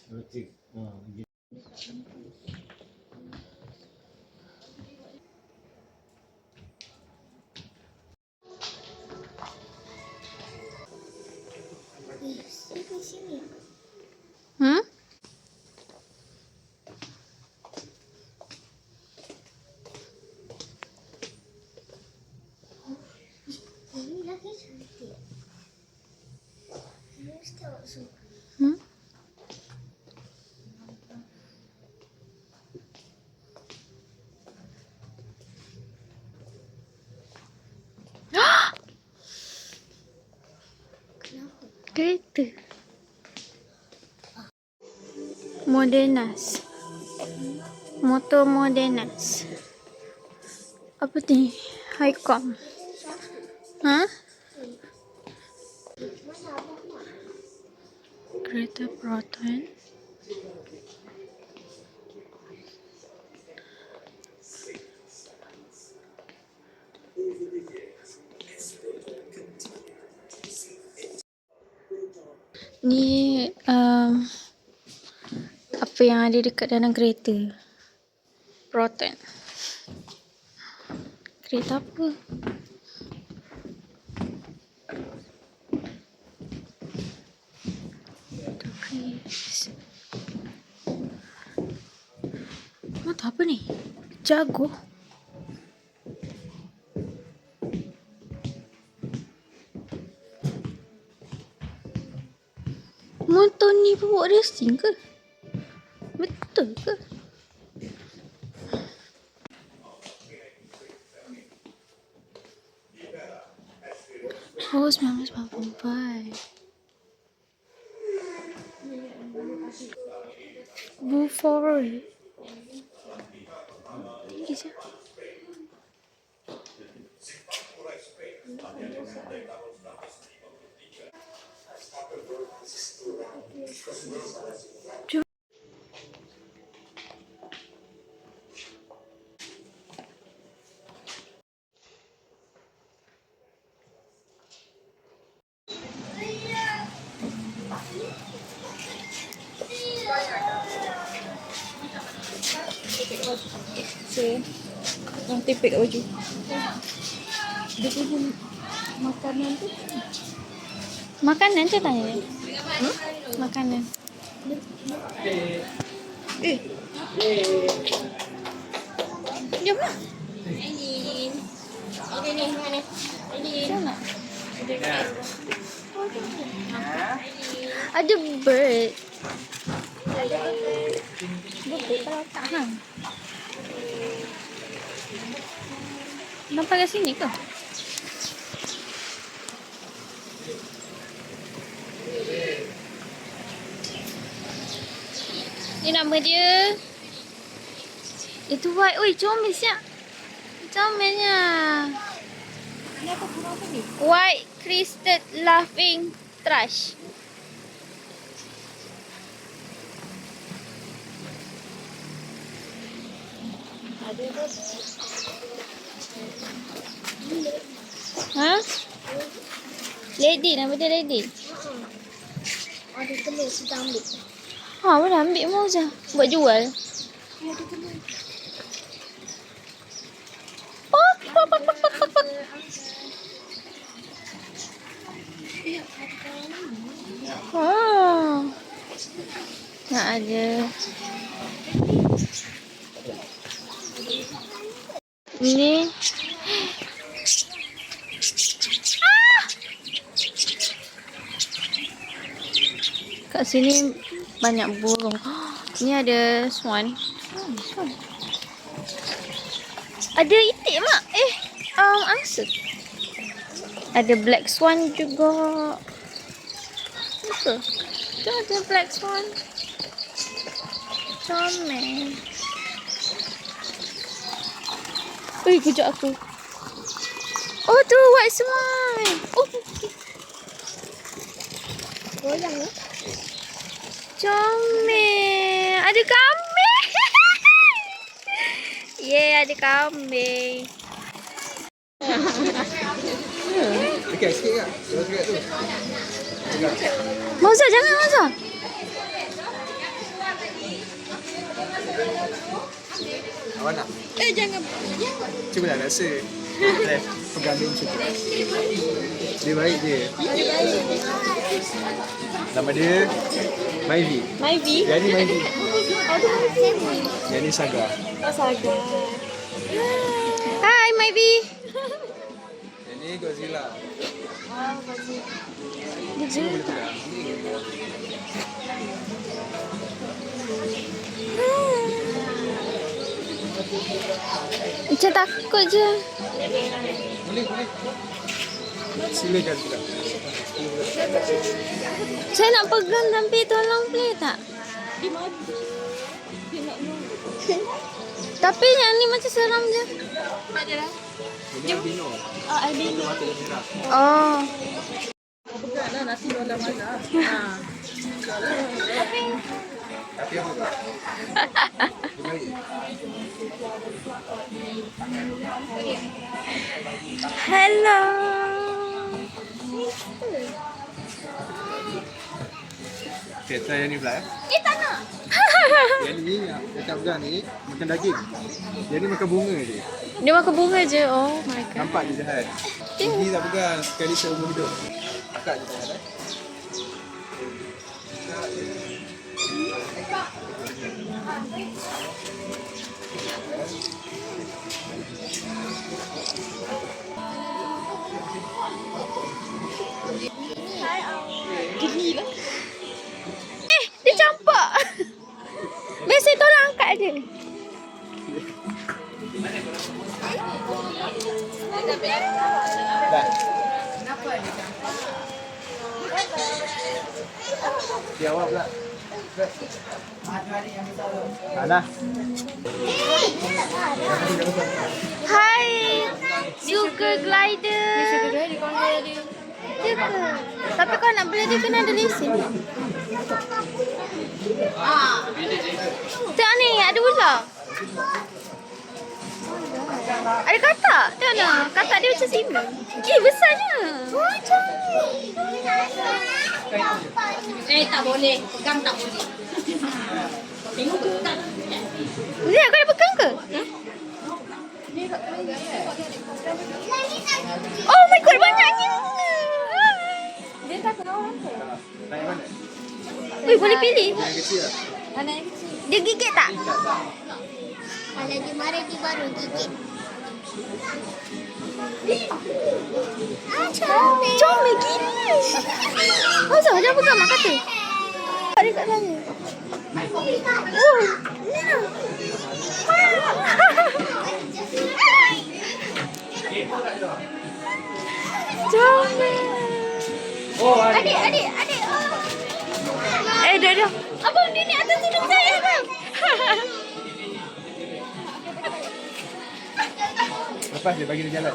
Roti. Sini. Hmm? Ini lagi cantik. Ini mesti awak suka. Hmm? Kenapa? Kereta. Modernas. Motor Modernas. Apa ni? Highcom. Ha? Mana abang mak? Kereta Proton. Ni apa yang ada dekat dalam kereta? Proton. Kereta apa? Motor apa ni? Jago. Motor ni bawa racing ke? Betul ke? Oh, 1984. Buford. Ini siapa? Yang tipik kat baju. Dia punya makanan tu. Makanan tu tanya dia. Makanan. Jom lah. Ini ni mana? Jom lah. Ada bird. Bird kalau tak hang. Nampak kat sini ke? Ni nama dia. Itu white. Oi, comel siap. Comelnya. Ni apa kurang apa ni? White crested laughing thrush. Ada apa? Ha? Lady, nama dia Lady. Ada telur kita ambil. Ha, boleh ambil mau je. Buat jual. Oh, pak, pak, pak, pak, pak, pak. Oh. Nak ada. Ni. Kat sini banyak burung. Ni ada swan. Swan. Ada itik mak. Angsa. Ada black swan juga. Apa? Tu ada black swan. Comel. Ui, kejap aku. Oh tu white swan. Oh. Goyang ya. Comel. Ada kambing. Ada kambing. Dekat sikit tak? Dekat tu. Mauza, jangan Mauza. Awak nak? Jangan. Cuba lah rasa. Pegang dia macam tu. Dia baik je. Nama dia Myvi. Myvi. Yang ni Myvi. Yang ni Saga. Oh, Saga. Hai, Myvi. Yang ni Godzilla. Dia Boleh tidak? macam takut je. Boleh. Silakan tidak. Saya nak pegang tapi tolong boleh tak? Tapi yang ni macam seram je. Ini albino. Oh, albino. Mata dia merah. Oh. Tapi apa tak? Dia baik. Hello. Okay, try yang ni pula. Tak nak. Yang ni, yang dekat pegang ni, makan daging. Yang ni makan bunga je. Dia makan bunga je. Oh my god. Nampak dia jahat. Gigi tak pegang sekali seumur hidup. Akak je jahat. Dia campak. Biasa tolong angkat dia. Dah. Dia awak pula. Ana. Hai. Sugar glider. Sugar glider kau nak dia. Ya ke? Tapi kau nak beli dia kena ada lesen. Tengok ni, ada ular. Ada katak. Tengok ni, katak dia macam Simba. Besarnya. Macam Tak boleh. Pegang tak boleh. Tengok tu tak. ni kau dah pegang ke? Oh my god, banyaknya. Dia tak kenal orang tu. Naik mana? Ui, boleh pilih. Yang kecil lah. Mana yang kecil? Dia gigit tak? Kalau dia marah dia baru gigit. Comel gila. Masa dia pegang mak kata? Ada kat sana. Oh, comel. Adik. Dah. Abang dia ni atas hidung saya bang. Lepas dia bagi dia jalan.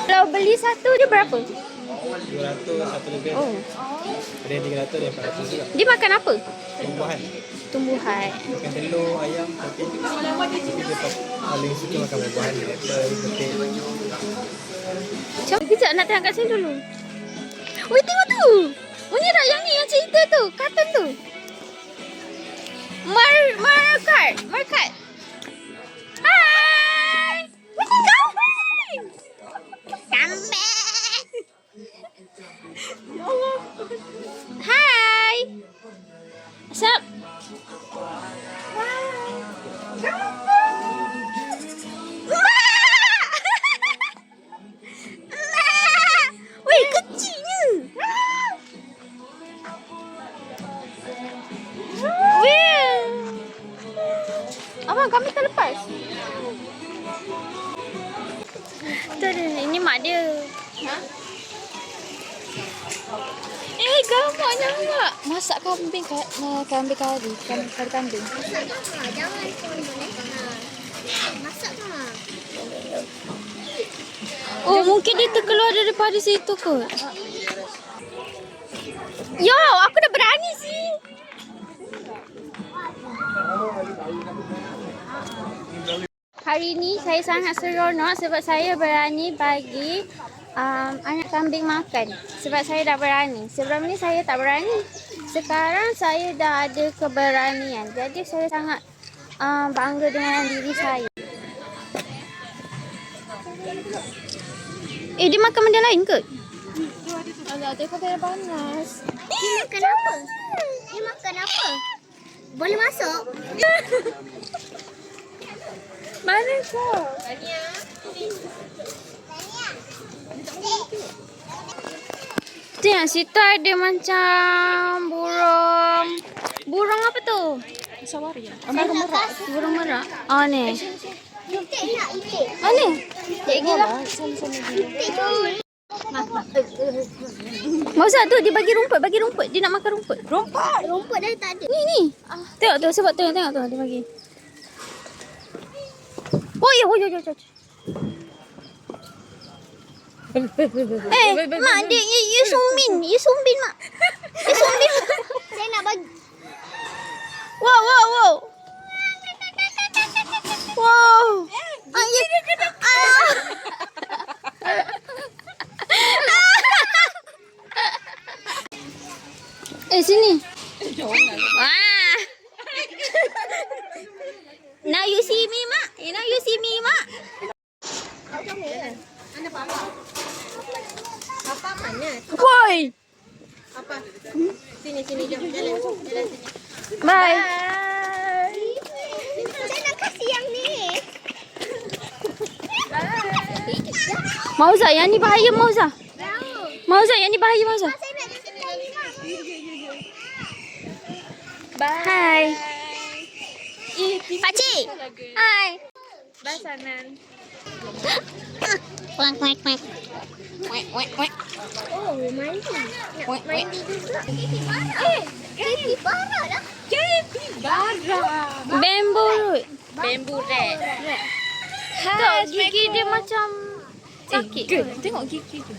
Kalau beli satu dia berapa? 200, satu lebih. Oh. Ada yang 300, ada yang 400 juga. Dia makan apa? Tumbuhan. Tumbuhan. Makan telur, ayam, kopi. Tapi dia paling suka makan buah-buahan. Apple, petik. Kejap nak tengok kat sini dulu. Weh, tengok tu. Oh, ni tak yang ni yang cerita tu. Kartun tu. Markat. Hai. Wih, kambing. Ya Allah. Hai. Sup? Weh, kecilnya. Weh. Abang, kami terlepas. Tu dia. Ini mak dia. Gamaknya enggak. Masak kambing kambing kari. Kari kambing. Jangan masak tak. Oh, mungkin dia terkeluar daripada situ kot. Yo, aku dah berani sih. Hari ni saya sangat seronok sebab saya berani bagi anak kambing makan. Sebab saya dah berani. Sebelum ni saya tak berani. Sekarang saya dah ada keberanian. Jadi saya sangat bangga dengan diri saya. Dia makan benda lain ke? Alah, dia kata panas. Dia makan apa? Dia makan apa? Boleh masuk? Mana kau? Tengok situ ada macam burung. Burung apa tu? Sawari ya? Burung merak. Oh ni. Itik nak itik. Oh ni. Cik gila. Sama-sama dia. Itik tu. Mausa tu dia bagi rumput. Dia nak makan rumput. Rumput dah tak ada. Ni. Tengok tu sebab tengok tu dia bagi. Oh ya. Mak dia you sumbin mak. You sumbin. Saya nak bagi. Wow. Sini. Wah. Now you see me, mak. Now you see me, mak. Papa mana? Woi. Apa? Sini jom. Jalan sini. Bye. Saya nak kasih yang ni. Mauza, yang ni bahaya Mauza. Yang ni bahaya Mauza. Saya nak kasih yang ni, Mak. Hai. Pakcik. Hai. Bye, Sanan. Kuak. Oh, mandi. Mandi juga. Capybara lah. Bamboo root. Bamboo rat. Tak, gigi dia macam sakit ke? Tengok gigi tu.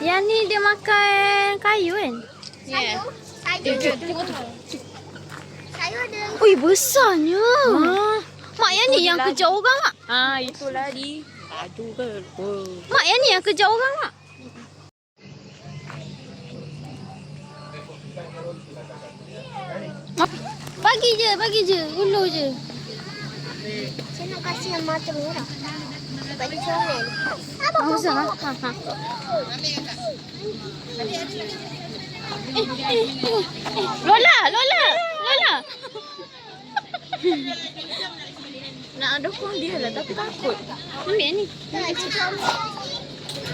Yang ni dia makan kayu kan? Ya. Tengok tu. Saya ada. Ui, besarnya. Mak, yang ni yang kejar orang, Mak. Itulah di. Aduh ke. Mak, yang ni yang kejar orang, Mak. Bagi je. Ulu je. Saya nak kasih yang mata merah. Sebab dia comel. Mauza. Lola. Nak adopkan dia lah tapi takut. Ambil ni. Tak, dia comel.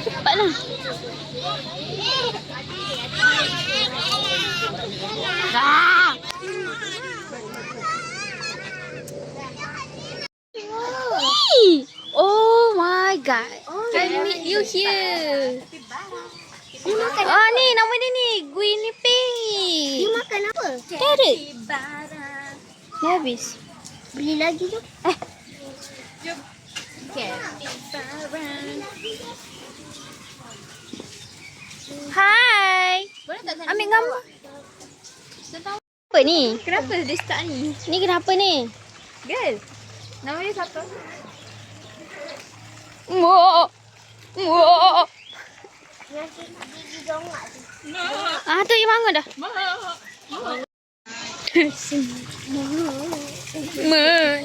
Cepatlah. Ah! Oh my god. I meet you here. Dia makan Oh ni nama dia ni Guinea pig. Dia makan apa? Carrot. Dah habis. Beli lagi tu. Hai. Ambil gambar. Apa ni? Kenapa dia start ni? Ni kenapa ni? Girl. Nama dia siapa? Mo. Nasi gigi dongak tu. Tu yang bangun dah.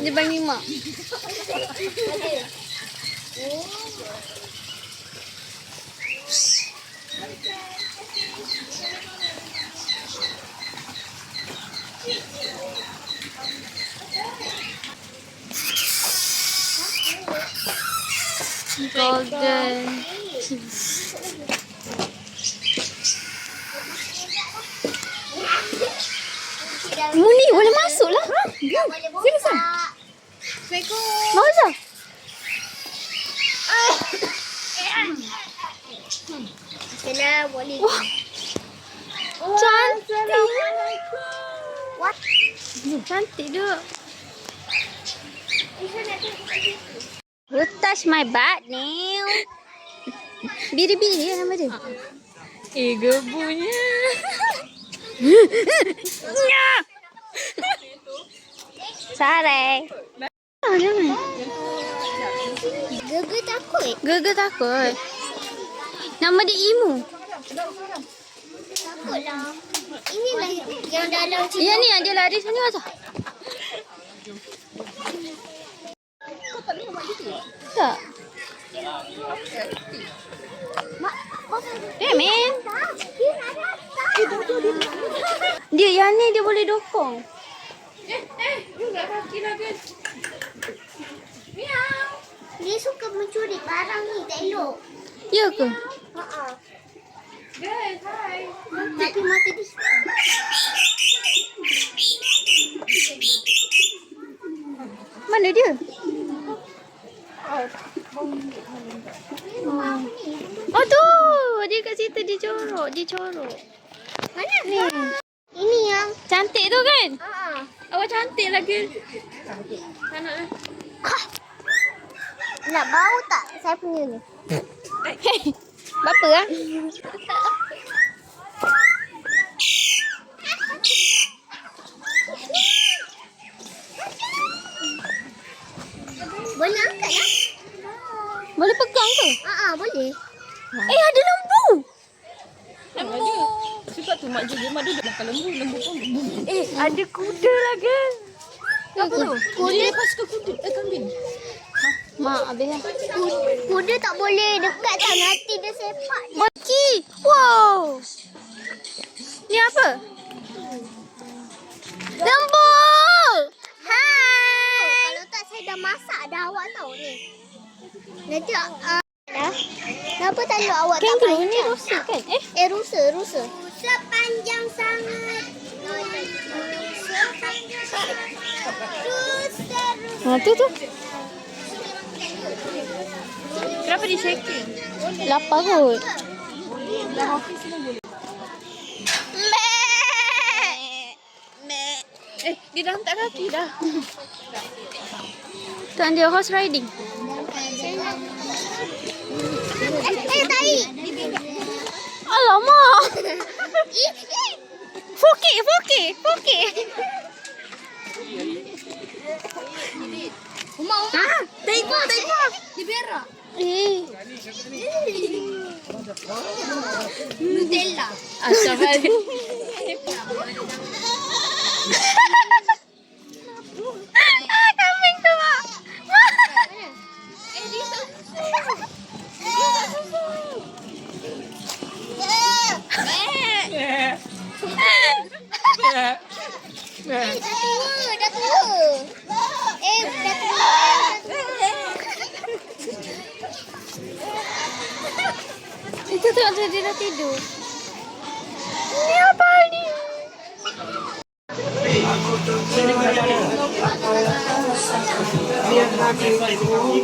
Dia panggil mak. Golden. Muni boleh masuk lah. Boleh buka. Mauza. Assalamualaikum. Cantik. What? Cantik tu. You touch my butt now. Biri-biri nama dia. Gebunya. Sarang. Jangan. Gege takut. Gege takut. Nama dia Imu. Takutlah. inilah yang dalam Yang ni yang dia lari sini aja. Tak. Man. Dia yang ni dia boleh dokong. Dia suka mencuri barang ni, tak elok. Ya ke? Ha. Tapi mata dia. Mana dia? Oh tu, dia kat situ dia corok. Mana? Ni. Ini yang Cantik tu kan? awak Cantik lagi. nak bau tak saya punya ni? Berapa ah? Boleh angkat lah. Boleh pegang ke? Boleh. Ada lembu. Sebab tu mak juga mak duduk belakang lembu pun. Ada kuda lagi. Apa tu? Kuda lepas ke kuda? Kambing. Mak, habis lah. Kuda tak boleh dekat tak, nanti dia sepak. Mochi. Wow. Ni apa? Lembu. Hai. Kalau tak saya dah masak dah awak tahu ni. Nanti dah. Kenapa tadi awak tak Kangaroo panjang? ni rusa kan? Rusa. Rusa panjang sangat. Rusa panjang sangat. Rusa. Tu. Kenapa dia shaking? Lapar kot. Dia dah hantar kaki dah. Tuan dia horse riding. Tai. Alamak. Fokek. Uma. Tengok. Dia berak. Nutella. Asal Kambing tu mak. Dah tua. Dah tua. Itu tu dia dah tidur. Ni apa ni? Biar hatiku